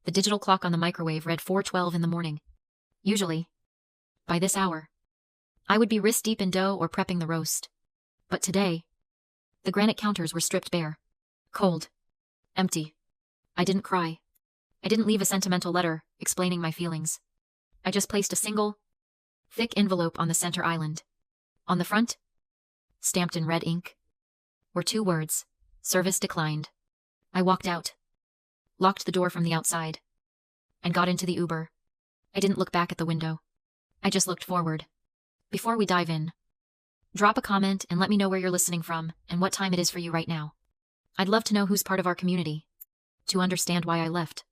The digital clock on the microwave read 4:12 in the morning. Usually, by this hour, I would be wrist-deep in dough or prepping the roast. But today, the granite counters were stripped bare. Cold. Empty. I didn't cry. I didn't leave a sentimental letter explaining my feelings. I just placed a single, thick envelope on the center island. On the front, stamped in red ink, were 2 words: service declined. I walked out, locked the door from the outside, and got into the Uber. I didn't look back at the window. I just looked forward. Before we dive in, drop a comment and let me know where you're listening from and what time it is for you right now. I'd love to know who's part of our community, to understand why I left.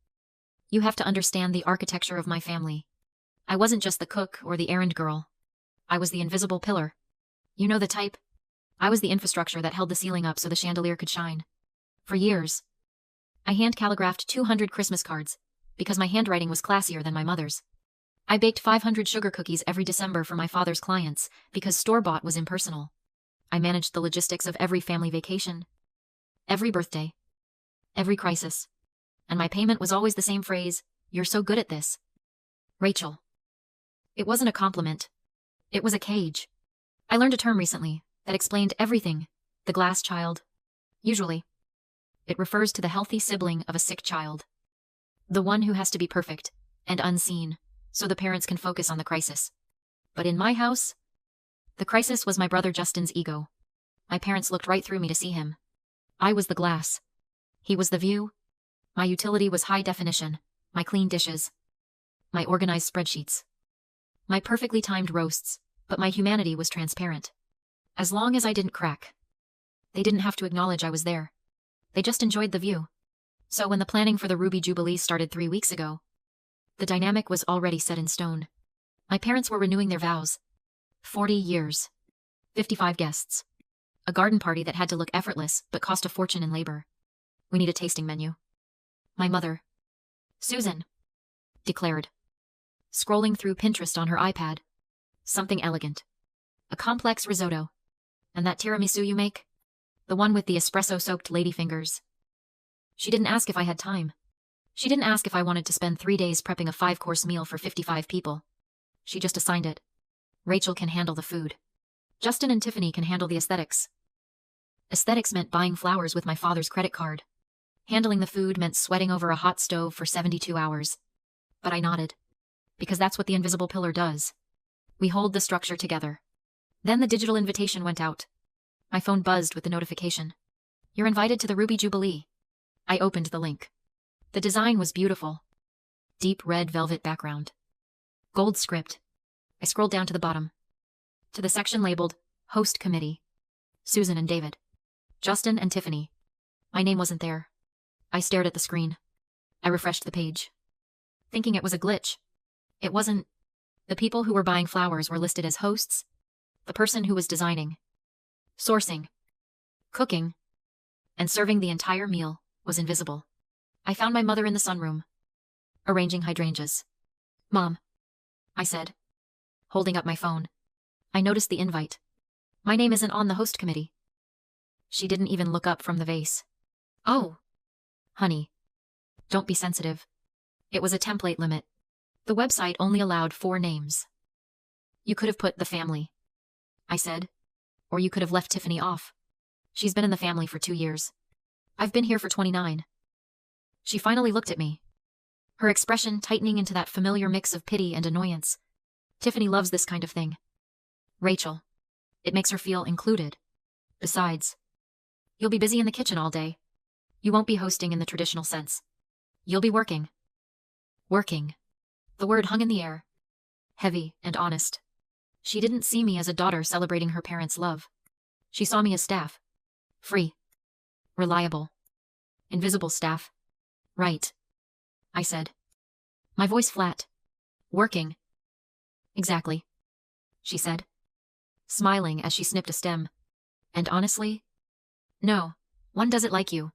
You have to understand the architecture of my family. I wasn't just the cook or the errand girl. I was the invisible pillar. You know the type? I was the infrastructure that held the ceiling up so the chandelier could shine. For years, I hand calligraphed 200 Christmas cards because my handwriting was classier than my mother's. I baked 500 sugar cookies every December for my father's clients because store-bought was impersonal. I managed the logistics of every family vacation, every birthday, every crisis. And my payment was always the same phrase: "You're so good at this, Rachel." It wasn't a compliment. It was a cage. I learned a term recently that explained everything: the glass child. Usually, it refers to the healthy sibling of a sick child. The one who has to be perfect and unseen so the parents can focus on the crisis. But in my house, the crisis was my brother Justin's ego. My parents looked right through me to see him. I was the glass. He was the view. My utility was high definition, my clean dishes, my organized spreadsheets, my perfectly timed roasts, but my humanity was transparent. As long as I didn't crack, they didn't have to acknowledge I was there. They just enjoyed the view. So when the planning for the Ruby Jubilee started 3 weeks ago, the dynamic was already set in stone. My parents were renewing their vows. 40 years. 55 guests. A garden party that had to look effortless but cost a fortune in labor. We need a tasting menu. My mother, Susan, declared, scrolling through Pinterest on her iPad. Something elegant. A complex risotto. And that tiramisu you make? The one with the espresso-soaked ladyfingers. She didn't ask if I had time. She didn't ask if I wanted to spend 3 days prepping a 5-course meal for 55 people. She just assigned it. Rachel can handle the food. Justin and Tiffany can handle the aesthetics. Aesthetics meant buying flowers with my father's credit card. Handling the food meant sweating over a hot stove for 72 hours. But I nodded. Because that's what the invisible pillar does. We hold the structure together. Then the digital invitation went out. My phone buzzed with the notification. "You're invited to the Ruby Jubilee." I opened the link. The design was beautiful. Deep red velvet background. Gold script. I scrolled down to the bottom. To the section labeled, Host Committee. Susan and David. Justin and Tiffany. My name wasn't there. I stared at the screen. I refreshed the page, thinking it was a glitch. It wasn't. The people who were buying flowers were listed as hosts. The person who was designing, sourcing, cooking, and serving the entire meal was invisible. I found my mother in the sunroom, arranging hydrangeas. "Mom," I said, holding up my phone. "I noticed the invite. My name isn't on the host committee." She didn't even look up from the vase. "Oh, honey, don't be sensitive. It was a template limit. The website only allowed 4 names. You could have put the family," I said, "or you could have left Tiffany off. She's been in the family for 2 years. I've been here for 29. She finally looked at me, her expression tightening into that familiar mix of pity and annoyance. Tiffany loves this kind of thing. Rachel. It makes her feel included. Besides, you'll be busy in the kitchen all day. You won't be hosting in the traditional sense. You'll be working. Working. The word hung in the air, heavy and honest. She didn't see me as a daughter celebrating her parents' love. She saw me as staff. Free. Reliable. Invisible staff. "Right," I said, my voice flat. "Working." "Exactly," she said, smiling as she snipped a stem. "And honestly, no, one does it like you.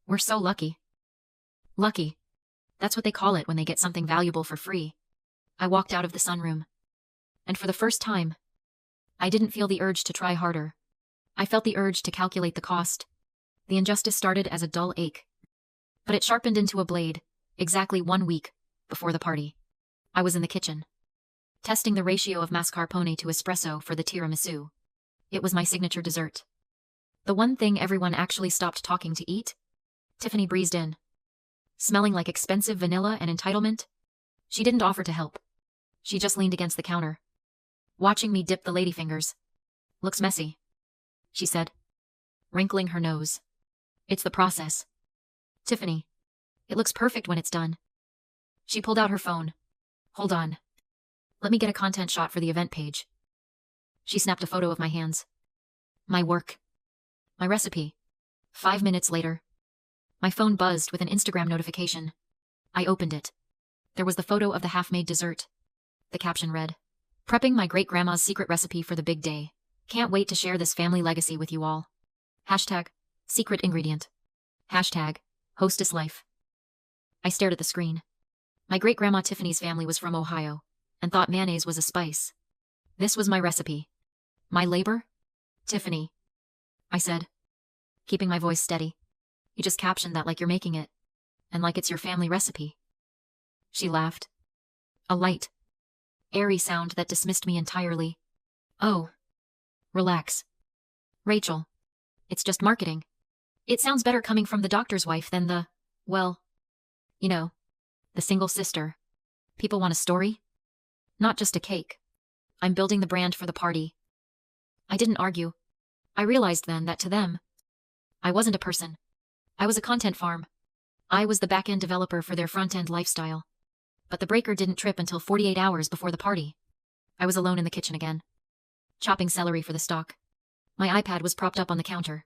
We're so lucky." Lucky. That's what they call it when they get something valuable for free. I walked out of the sunroom. And for the first time, I didn't feel the urge to try harder. I felt the urge to calculate the cost. The injustice started as a dull ache, but it sharpened into a blade, Exactly 1 week before the party, I was in the kitchen, testing the ratio of mascarpone to espresso for the tiramisu. It was my signature dessert. The one thing everyone actually stopped talking to eat. Tiffany breezed in, smelling like expensive vanilla and entitlement. She didn't offer to help. She just leaned against the counter, watching me dip the ladyfingers. Looks messy, she said, wrinkling her nose. It's the process, Tiffany. It looks perfect when it's done. She pulled out her phone. Hold on. Let me get a content shot for the event page. She snapped a photo of my hands. My work. My recipe. 5 minutes later, my phone buzzed with an Instagram notification. I opened it. There was the photo of the half-made dessert. The caption read, "Prepping my great-grandma's secret recipe for the big day. Can't wait to share this family legacy with you all. Hashtag, secret ingredient. Hashtag, hostess life." I stared at the screen. My great-grandma Tiffany's family was from Ohio, and thought mayonnaise was a spice. This was my recipe. My labor? Tiffany, I said, keeping my voice steady. You just captioned that like you're making it, and like it's your family recipe. She laughed. A light, airy sound that dismissed me entirely. Oh. Relax. Rachel. It's just marketing. It sounds better coming from the doctor's wife than the, well, you know, the single sister. People want a story, not just a cake. I'm building the brand for the party. I didn't argue. I realized then that to them, I wasn't a person. I was a content farm. I was the back-end developer for their front-end lifestyle. But the breaker didn't trip until 48 hours before the party. I was alone in the kitchen again, chopping celery for the stock. My iPad was propped up on the counter.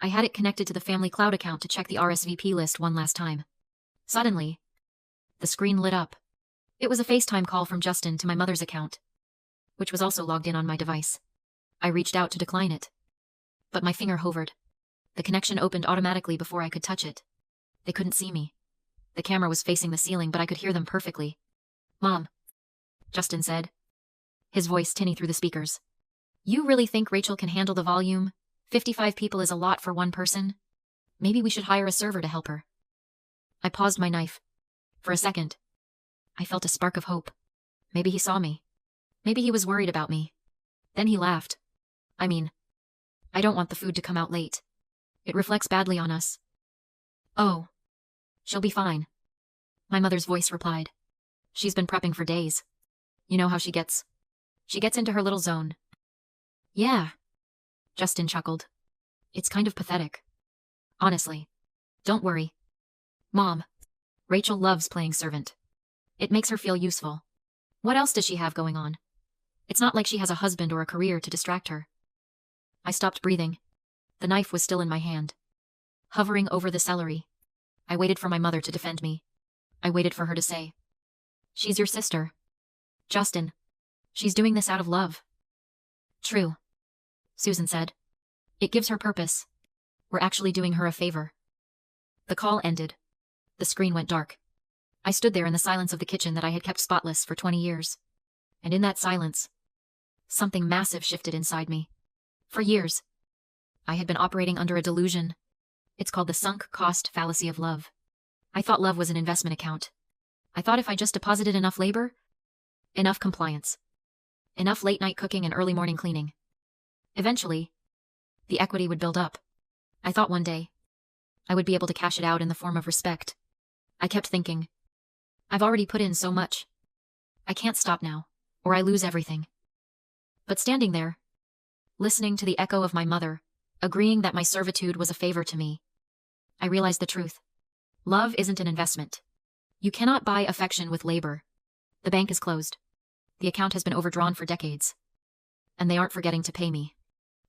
I had it connected to the family cloud account to check the RSVP list one last time. Suddenly, the screen lit up. It was a FaceTime call from Justin to my mother's account, which was also logged in on my device. I reached out to decline it, but my finger hovered. The connection opened automatically before I could touch it. They couldn't see me. The camera was facing the ceiling, but I could hear them perfectly. "Mom," Justin said, his voice tinny through the speakers. "You really think Rachel can handle the volume? 55 people is a lot for one person. Maybe we should hire a server to help her." I paused my knife. For a second, I felt a spark of hope. Maybe he saw me. Maybe he was worried about me. Then he laughed. "I mean, I don't want the food to come out late. It reflects badly on us." "Oh, she'll be fine," my mother's voice replied. "She's been prepping for days. You know how she gets. She gets into her little zone." "Yeah," Justin chuckled. "It's kind of pathetic. Honestly. Don't worry. Mom, Rachel loves playing servant. It makes her feel useful. What else does she have going on? It's not like she has a husband or a career to distract her." I stopped breathing. The knife was still in my hand, hovering over the celery. I waited for my mother to defend me. I waited for her to say, "She's your sister. Justin, she's doing this out of love." "True," Susan said. "It gives her purpose. We're actually doing her a favor." The call ended. The screen went dark. I stood there in the silence of the kitchen that I had kept spotless for 20 years. And in that silence, something massive shifted inside me. For years, I had been operating under a delusion. It's called the sunk cost fallacy of love. I thought love was an investment account. I thought if I just deposited enough labor, enough compliance, enough late-night cooking and early morning cleaning, eventually, the equity would build up. I thought one day, I would be able to cash it out in the form of respect. I kept thinking, I've already put in so much. I can't stop now, or I lose everything. But standing there, listening to the echo of my mother, agreeing that my servitude was a favor to me, I realized the truth. Love isn't an investment. You cannot buy affection with labor. The bank is closed. The account has been overdrawn for decades. And they aren't forgetting to pay me.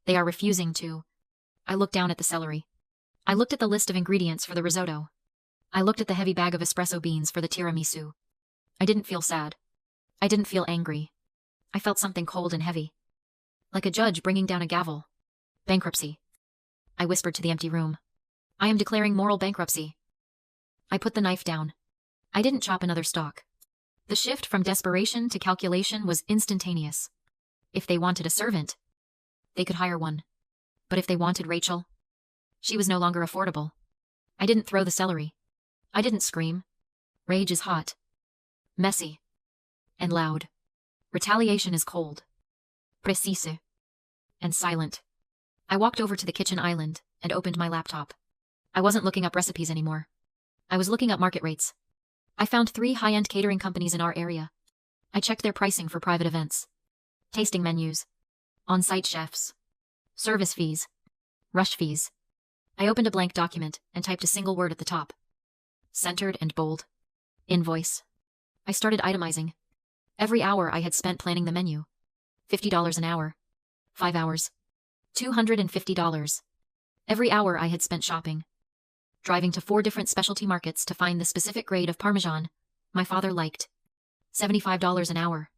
They are refusing to. I looked down at the celery. I looked at the list of ingredients for the risotto. I looked at the heavy bag of espresso beans for the tiramisu. I didn't feel sad. I didn't feel angry. I felt something cold and heavy. Like a judge bringing down a gavel. Bankruptcy. I whispered to the empty room. I am declaring moral bankruptcy. I put the knife down. I didn't chop another stalk. The shift from desperation to calculation was instantaneous. If they wanted a servant, they could hire one. But if they wanted Rachel, she was no longer affordable. I didn't throw the celery. I didn't scream. Rage is hot, messy, and loud. Retaliation is cold, precise, and silent. I walked over to the kitchen island and opened my laptop. I wasn't looking up recipes anymore. I was looking up market rates. I found 3 high-end catering companies in our area. I checked their pricing for private events, tasting menus, on-site chefs, service fees, rush fees. I opened a blank document and typed a single word at the top. Centered and bold. Invoice. I started itemizing. Every hour I had spent planning the menu. $50 an hour. 5 hours. $250. Every hour I had spent shopping. Driving to 4 different specialty markets to find the specific grade of Parmesan my father liked. $75 an hour.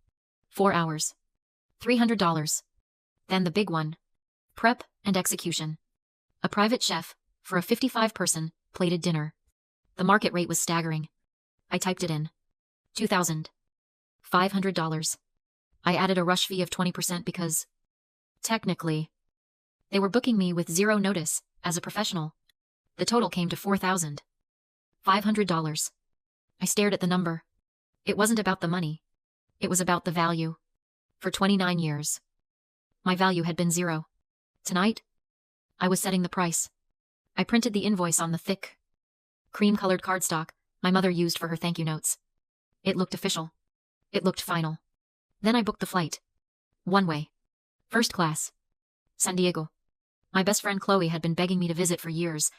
4 hours. $300. Then the big one. Prep and execution. A private chef for a 55-person plated dinner. The market rate was staggering. I typed it in. $2,500. I added a rush fee of 20% because, technically, they were booking me with 0 notice as a professional. The total came to $4,500. I stared at the number. It wasn't about the money. It was about the value. For 29 years, my value had been 0. Tonight, I was setting the price. I printed the invoice on the thick, cream-colored cardstock my mother used for her thank you notes. It looked official. It looked final. Then I booked the flight. One way. First class. San Diego. My best friend Chloe had been begging me to visit for years.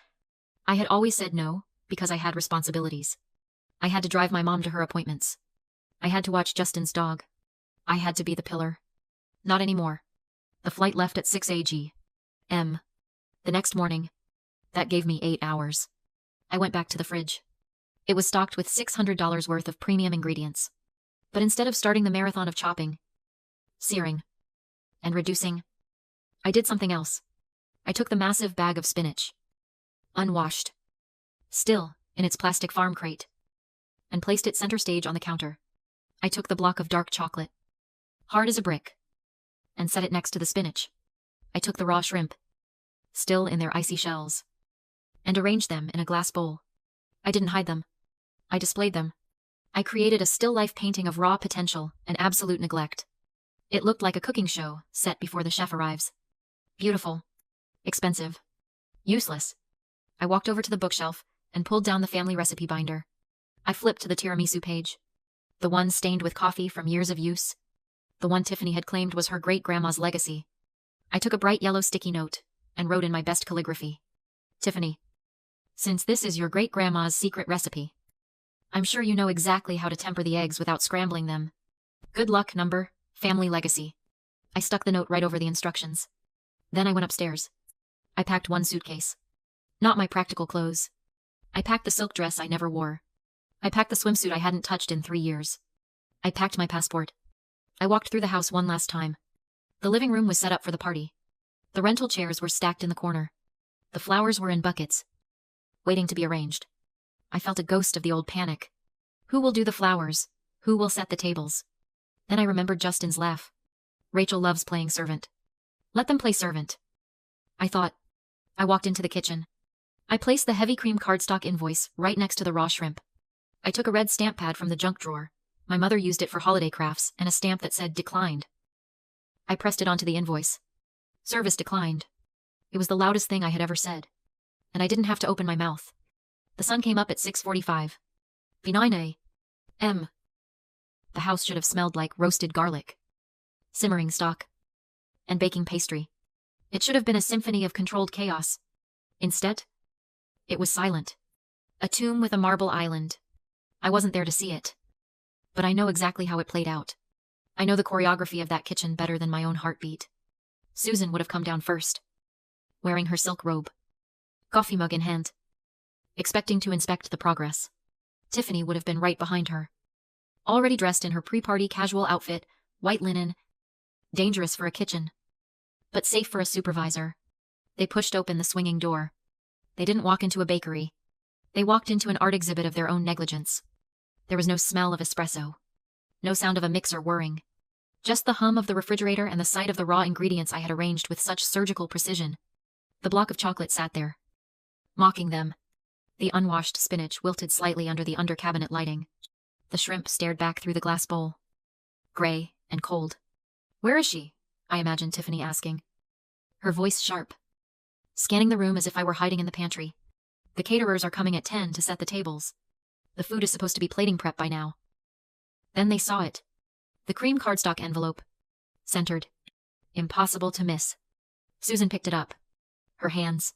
I had always said no, because I had responsibilities. I had to drive my mom to her appointments. I had to watch Justin's dog. I had to be the pillar. Not anymore. The flight left at 6 a.m. The next morning. That gave me 8 hours. I went back to the fridge. It was stocked with $600 worth of premium ingredients. But instead of starting the marathon of chopping, searing, and reducing, I did something else. I took the massive bag of spinach, unwashed, still in its plastic farm crate, and placed it center stage on the counter. I took the block of dark chocolate, hard as a brick, and set it next to the spinach. I took the raw shrimp, still in their icy shells, and arranged them in a glass bowl. I didn't hide them. I displayed them. I created a still life painting of raw potential and absolute neglect. It looked like a cooking show set before the chef arrives. Beautiful. Expensive. Useless. I walked over to the bookshelf and pulled down the family recipe binder. I flipped to the tiramisu page. The one stained with coffee from years of use. The one Tiffany had claimed was her great-grandma's legacy. I took a bright yellow sticky note and wrote in my best calligraphy. Tiffany, since this is your great-grandma's secret recipe, I'm sure you know exactly how to temper the eggs without scrambling them. Good luck, number, family legacy. I stuck the note right over the instructions. Then I went upstairs. I packed one suitcase. Not my practical clothes. I packed the silk dress I never wore. I packed the swimsuit I hadn't touched in 3 years. I packed my passport. I walked through the house one last time. The living room was set up for the party. The rental chairs were stacked in the corner. The flowers were in buckets, waiting to be arranged. I felt a ghost of the old panic. Who will do the flowers? Who will set the tables? Then I remembered Justin's laugh. Rachel loves playing servant. Let them play servant, I thought. I walked into the kitchen. I placed the heavy cream cardstock invoice right next to the raw shrimp. I took a red stamp pad from the junk drawer. My mother used it for holiday crafts, and a stamp that said declined. I pressed it onto the invoice. Service declined. It was the loudest thing I had ever said. And I didn't have to open my mouth. The sun came up at 6:45. 9 a.m. The house should have smelled like roasted garlic, simmering stock, and baking pastry. It should have been a symphony of controlled chaos. Instead, it was silent. A tomb with a marble island. I wasn't there to see it. But I know exactly how it played out. I know the choreography of that kitchen better than my own heartbeat. Susan would have come down first, wearing her silk robe, coffee mug in hand, expecting to inspect the progress. Tiffany would have been right behind her, already dressed in her pre-party casual outfit, white linen, dangerous for a kitchen, but safe for a supervisor. They pushed open the swinging door. They didn't walk into a bakery. They walked into an art exhibit of their own negligence. There was no smell of espresso, no sound of a mixer whirring, just the hum of the refrigerator and the sight of the raw ingredients I had arranged with such surgical precision. The block of chocolate sat there, mocking them, The unwashed spinach wilted slightly under the under-cabinet lighting. The shrimp stared back through the glass bowl. Gray and cold. "Where is she?" I imagined Tiffany asking. Her voice sharp. "Scanning the room as if I were hiding in the pantry. The caterers are coming at 10 to set the tables. The food is supposed to be plating prep by now." Then they saw it. The cream cardstock envelope. Centered. Impossible to miss. Susan picked it up. Her hands,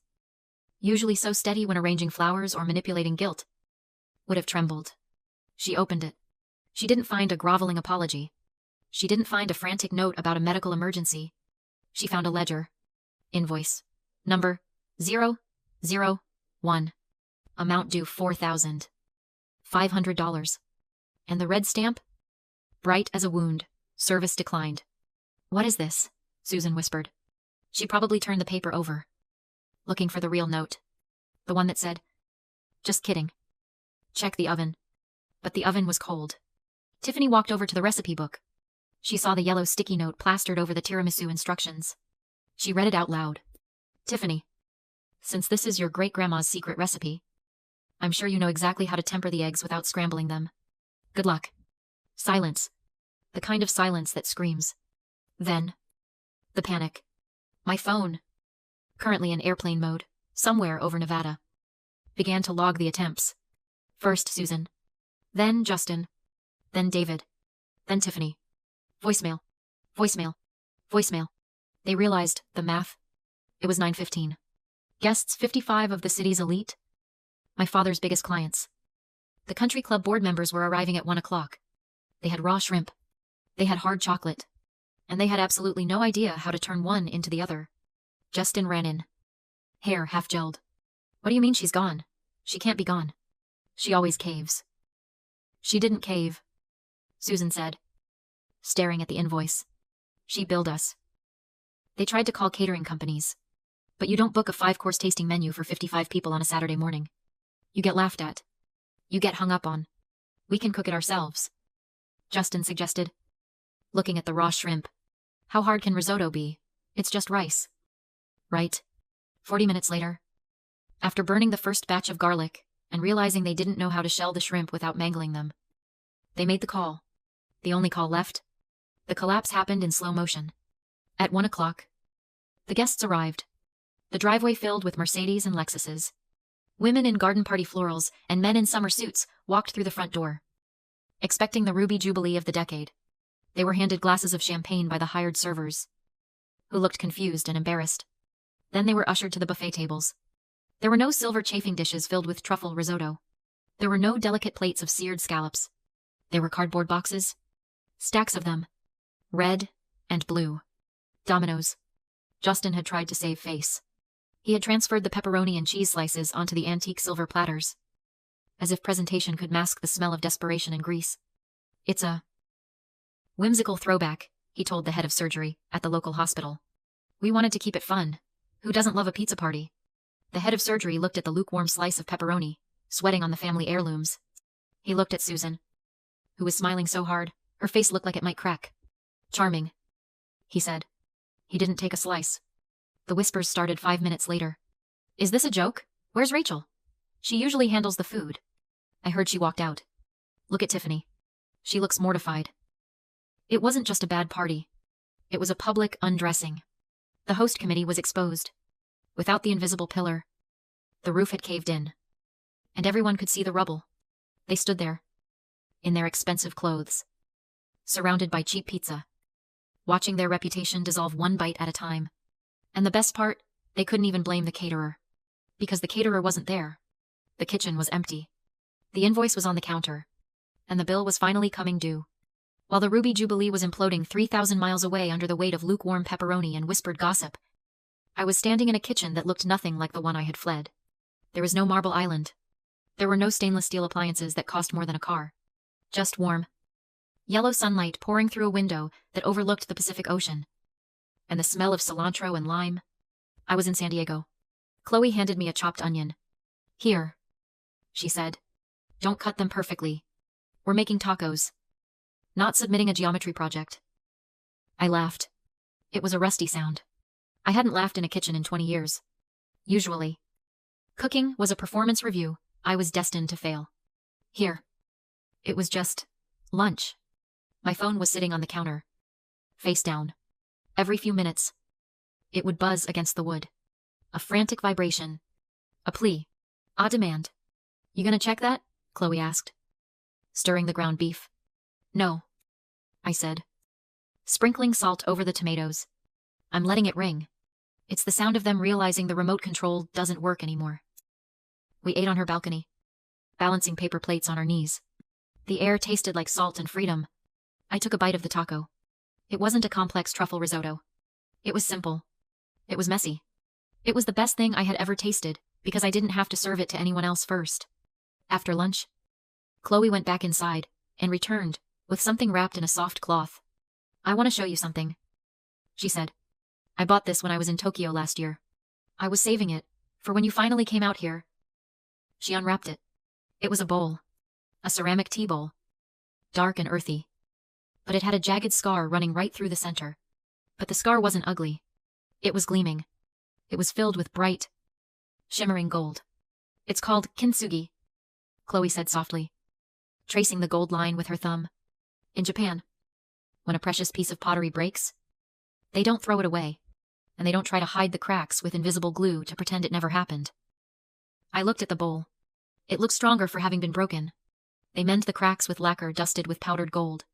usually so steady when arranging flowers or manipulating gilt, would have trembled. She opened it. She didn't find a groveling apology. She didn't find a frantic note about a medical emergency. She found a ledger. Invoice. Number 001. Amount due $4,500. And the red stamp? Bright as a wound. Service declined. "What is this?" Susan whispered. She probably turned the paper over, looking for the real note. The one that said, "Just kidding. Check the oven." But the oven was cold. Tiffany walked over to the recipe book. She saw the yellow sticky note plastered over the tiramisu instructions. She read it out loud. "Tiffany, since this is your great-grandma's secret recipe, I'm sure you know exactly how to temper the eggs without scrambling them. Good luck." Silence. The kind of silence that screams. Then, the panic. My phone, currently in airplane mode, somewhere over Nevada, began to log the attempts. First Susan. Then Justin. Then David. Then Tiffany. Voicemail. Voicemail. Voicemail. They realized the math. It was 9:15. Guests 55 of the city's elite. My father's biggest clients. The country club board members were arriving at 1 o'clock. They had raw shrimp. They had hard chocolate. And they had absolutely no idea how to turn one into the other. Justin ran in. Hair half gelled. "What do you mean she's gone? She can't be gone. She always caves." "She didn't cave," Susan said, staring at the invoice. "She billed us. They tried to call catering companies. But you don't book a 5-course tasting menu for 55 people on a Saturday morning. You get laughed at. You get hung up on. We can cook it ourselves," Justin suggested, looking at the raw shrimp. "How hard can risotto be? It's just rice." Right. 40 minutes later, after burning the first batch of garlic and realizing they didn't know how to shell the shrimp without mangling them, they made the call. The only call left. The collapse happened in slow motion. At 1 o'clock, the guests arrived. The driveway filled with Mercedes and Lexuses. Women in garden party florals and men in summer suits walked through the front door, expecting the ruby jubilee of the decade. They were handed glasses of champagne by the hired servers, who looked confused and embarrassed. Then they were ushered to the buffet tables. There were no silver chafing dishes filled with truffle risotto. There were no delicate plates of seared scallops. There were cardboard boxes. Stacks of them. Red and blue. Dominoes. Justin had tried to save face. He had transferred the pepperoni and cheese slices onto the antique silver platters, as if presentation could mask the smell of desperation and grease. "It's a whimsical throwback," he told the head of surgery at the local hospital. "We wanted to keep it fun. Who doesn't love a pizza party?" The head of surgery looked at the lukewarm slice of pepperoni, sweating on the family heirlooms. He looked at Susan, who was smiling so hard, her face looked like it might crack. "Charming," he said. He didn't take a slice. The whispers started 5 minutes later. "Is this a joke? Where's Rachel? She usually handles the food." I heard she walked out. "Look at Tiffany. She looks mortified." It wasn't just a bad party. It was a public undressing. The host committee was exposed. Without the invisible pillar, the roof had caved in, and everyone could see the rubble. They stood there, in their expensive clothes, surrounded by cheap pizza, watching their reputation dissolve one bite at a time. And the best part, they couldn't even blame the caterer, because the caterer wasn't there. The kitchen was empty. The invoice was on the counter, and the bill was finally coming due. While the Ruby Jubilee was imploding 3,000 miles away under the weight of lukewarm pepperoni and whispered gossip, I was standing in a kitchen that looked nothing like the one I had fled. There was no marble island. There were no stainless steel appliances that cost more than a car. Just warm, yellow sunlight pouring through a window that overlooked the Pacific Ocean, and the smell of cilantro and lime. I was in San Diego. Chloe handed me a chopped onion. "Here," she said. "Don't cut them perfectly. We're making tacos. Not submitting a geometry project." I laughed. It was a rusty sound. I hadn't laughed in a kitchen in 20 years. Usually, cooking was a performance review, I was destined to fail. Here. It was just lunch. My phone was sitting on the counter, face down. Every few minutes, it would buzz against the wood. A frantic vibration. A plea. A demand. You gonna check that? Chloe asked, stirring the ground beef. No, I said, sprinkling salt over the tomatoes. I'm letting it ring. It's the sound of them realizing the remote control doesn't work anymore. We ate on her balcony, balancing paper plates on our knees. The air tasted like salt and freedom. I took a bite of the taco. It wasn't a complex truffle risotto. It was simple. It was messy. It was the best thing I had ever tasted, because I didn't have to serve it to anyone else first. After lunch, Chloe went back inside, and returned, with something wrapped in a soft cloth. I want to show you something, she said. I bought this when I was in Tokyo last year. I was saving it, for when you finally came out here. She unwrapped it. It was a bowl. A ceramic tea bowl. Dark and earthy. But it had a jagged scar running right through the center. But the scar wasn't ugly. It was gleaming. It was filled with bright, shimmering gold. It's called kintsugi, Chloe said softly, tracing the gold line with her thumb. In Japan, when a precious piece of pottery breaks, they don't throw it away, and they don't try to hide the cracks with invisible glue to pretend it never happened. I looked at the bowl. It looked stronger for having been broken. They mend the cracks with lacquer dusted with powdered gold.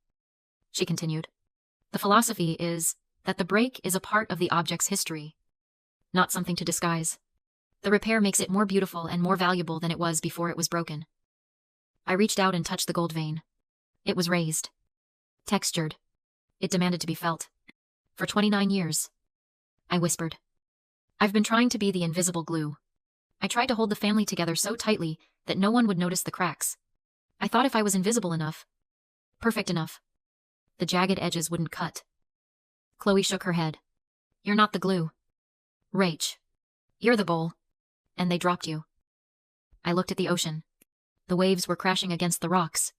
She continued. The philosophy is that the break is a part of the object's history, not something to disguise. The repair makes it more beautiful and more valuable than it was before it was broken. I reached out and touched the gold vein. It was raised, textured. It demanded to be felt. For 29 years, I whispered, I've been trying to be the invisible glue. I tried to hold the family together so tightly that no one would notice the cracks. I thought if I was invisible enough, perfect enough, the jagged edges wouldn't cut. Chloe shook her head. You're not the glue, Rach. You're the bowl. And they dropped you. I looked at the ocean. The waves were crashing against the rocks,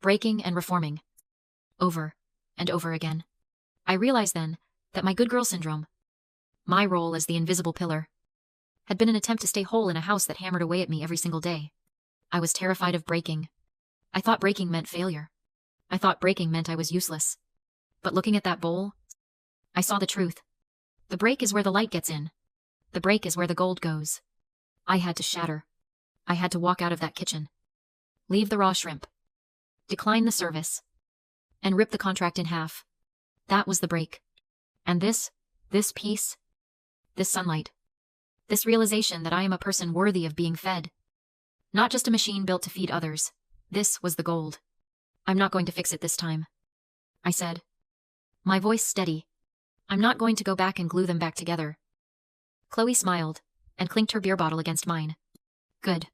breaking and reforming, over and over again. I realized then that my good girl syndrome, my role as the invisible pillar, had been an attempt to stay whole in a house that hammered away at me every single day. I was terrified of breaking. I thought breaking meant failure. I thought breaking meant I was useless. But looking at that bowl, I saw the truth. The break is where the light gets in. The break is where the gold goes. I had to shatter. I had to walk out of that kitchen, leave the raw shrimp, decline the service, and rip the contract in half. That was the break. And this peace, this sunlight, this realization that I am a person worthy of being fed, not just a machine built to feed others. This was the gold. I'm not going to fix it this time, I said, my voice steady. I'm not going to go back and glue them back together. Chloe smiled and clinked her beer bottle against mine. Good.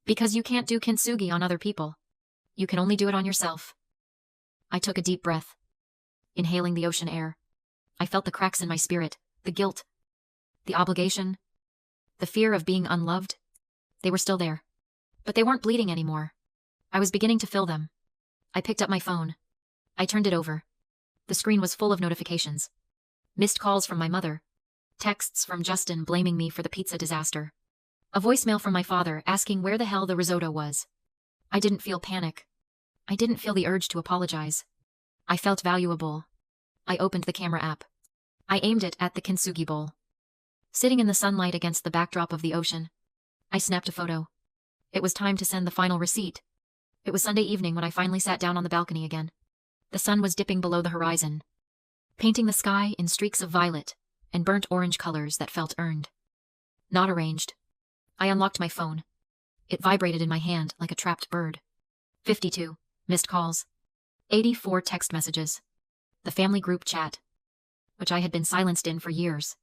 Because you can't do kintsugi on other people. You can only do it on yourself. I took a deep breath, inhaling the ocean air. I felt the cracks in my spirit, the guilt, the obligation, the fear of being unloved. They were still there, but they weren't bleeding anymore. I was beginning to fill them. I picked up my phone. I turned it over. The screen was full of notifications. Missed calls from my mother. Texts from Justin blaming me for the pizza disaster. A voicemail from my father asking where the hell the risotto was. I didn't feel panic. I didn't feel the urge to apologize. I felt valuable. I opened the camera app. I aimed it at the kintsugi bowl, sitting in the sunlight against the backdrop of the ocean. I snapped a photo. It was time to send the final receipt. It was Sunday evening when I finally sat down on the balcony again. The sun was dipping below the horizon, painting the sky in streaks of violet and burnt orange colors that felt earned, not arranged. I unlocked my phone. It vibrated in my hand like a trapped bird. 52 missed calls. 84 text messages. The family group chat, which I had been silenced in for years,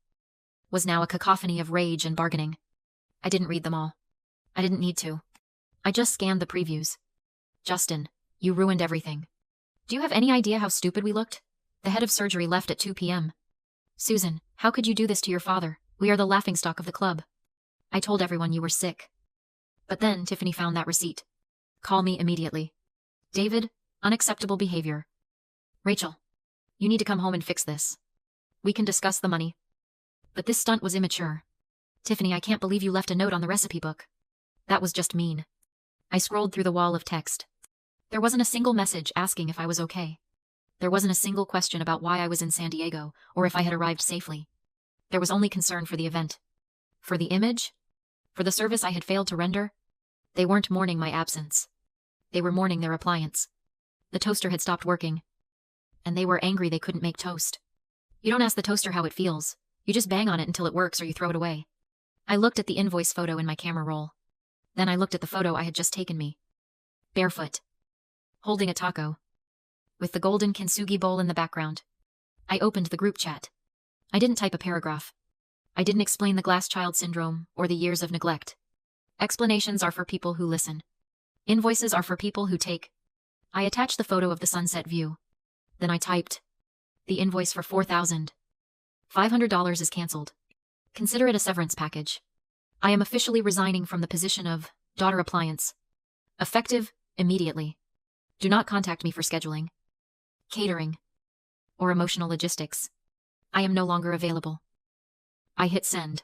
was now a cacophony of rage and bargaining. I didn't read them all. I didn't need to. I just scanned the previews. Justin, you ruined everything. Do you have any idea how stupid we looked? The head of surgery left at 2 p.m. Susan, how could you do this to your father? We are the laughingstock of the club. I told everyone you were sick. But then Tiffany found that receipt. Call me immediately. David, unacceptable behavior. Rachel, you need to come home and fix this. We can discuss the money. But this stunt was immature. Tiffany, I can't believe you left a note on the recipe book. That was just mean. I scrolled through the wall of text. There wasn't a single message asking if I was okay. There wasn't a single question about why I was in San Diego or if I had arrived safely. There was only concern for the event. For the image? For the service I had failed to render? They weren't mourning my absence. They were mourning their appliance. The toaster had stopped working. And they were angry they couldn't make toast. You don't ask the toaster how it feels. You just bang on it until it works or you throw it away. I looked at the invoice photo in my camera roll. Then I looked at the photo I had just taken me. Barefoot. Holding a taco. With the golden kintsugi bowl in the background. I opened the group chat. I didn't type a paragraph. I didn't explain the glass child syndrome or the years of neglect. Explanations are for people who listen. Invoices are for people who take. I attached the photo of the sunset view. Then I typed. The invoice for $4,500 is canceled. Consider it a severance package. I am officially resigning from the position of daughter appliance. Effective immediately. Do not contact me for scheduling, catering, or emotional logistics. I am no longer available. I hit send.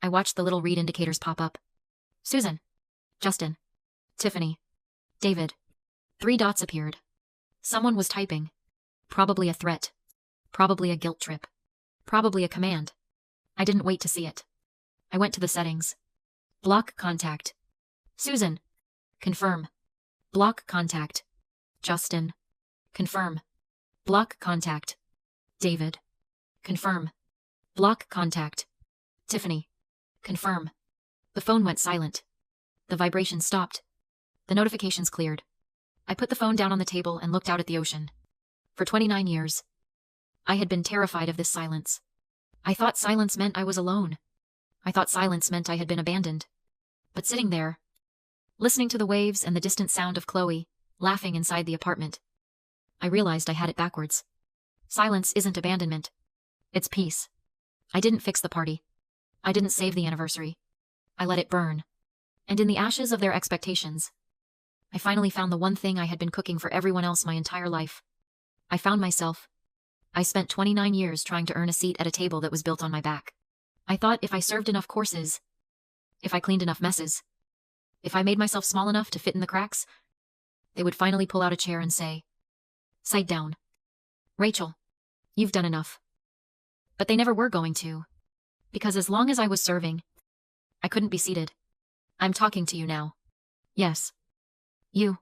I watched the little read indicators pop up. Susan. Justin. Tiffany. David. 3 dots appeared. Someone was typing. Probably a threat. Probably a guilt trip. Probably a command. I didn't wait to see it. I went to the settings. Block contact. Susan. Confirm. Block contact. Justin. Confirm. Block contact. David. Confirm. Block contact. Tiffany. Confirm. The phone went silent. The vibration stopped. The notifications cleared. I put the phone down on the table and looked out at the ocean. For 29 years, I had been terrified of this silence. I thought silence meant I was alone. I thought silence meant I had been abandoned. But sitting there, listening to the waves and the distant sound of Chloe, laughing inside the apartment, I realized I had it backwards. Silence isn't abandonment. It's peace. I didn't fix the party. I didn't save the anniversary. I let it burn. And in the ashes of their expectations, I finally found the one thing I had been cooking for everyone else my entire life. I found myself. I spent 29 years trying to earn a seat at a table that was built on my back. I thought if I served enough courses, if I cleaned enough messes, if I made myself small enough to fit in the cracks, they would finally pull out a chair and say, "Sit down. Rachel, you've done enough." But they never were going to. Because as long as I was serving, I couldn't be seated. I'm talking to you now. Yes. You.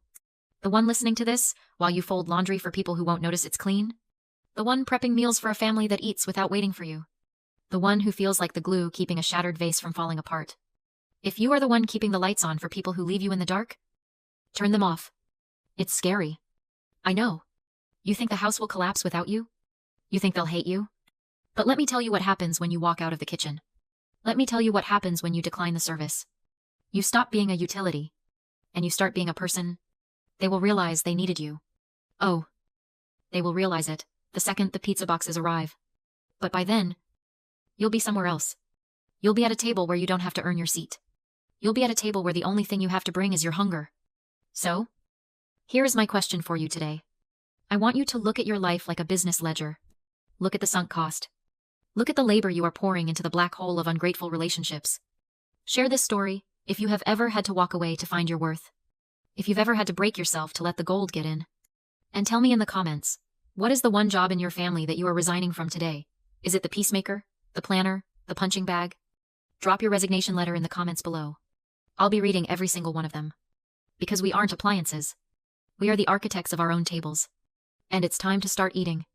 The one listening to this while you fold laundry for people who won't notice it's clean. The one prepping meals for a family that eats without waiting for you. The one who feels like the glue keeping a shattered vase from falling apart. If you are the one keeping the lights on for people who leave you in the dark, turn them off. It's scary. I know. You think the house will collapse without you? You think they'll hate you? But let me tell you what happens when you walk out of the kitchen. Let me tell you what happens when you decline the service. You stop being a utility, and you start being a person. They will realize they needed you. Oh. They will realize it the second the pizza boxes arrive. But by then, you'll be somewhere else. You'll be at a table where you don't have to earn your seat. You'll be at a table where the only thing you have to bring is your hunger. So, here is my question for you today. I want you to look at your life like a business ledger. Look at the sunk cost. Look at the labor you are pouring into the black hole of ungrateful relationships. Share this story if you have ever had to walk away to find your worth. If you've ever had to break yourself to let the gold get in. And tell me in the comments, what is the one job in your family that you are resigning from today? Is it the peacemaker, the planner, the punching bag? Drop your resignation letter in the comments below. I'll be reading every single one of them. Because we aren't appliances. We are the architects of our own tables. And it's time to start eating.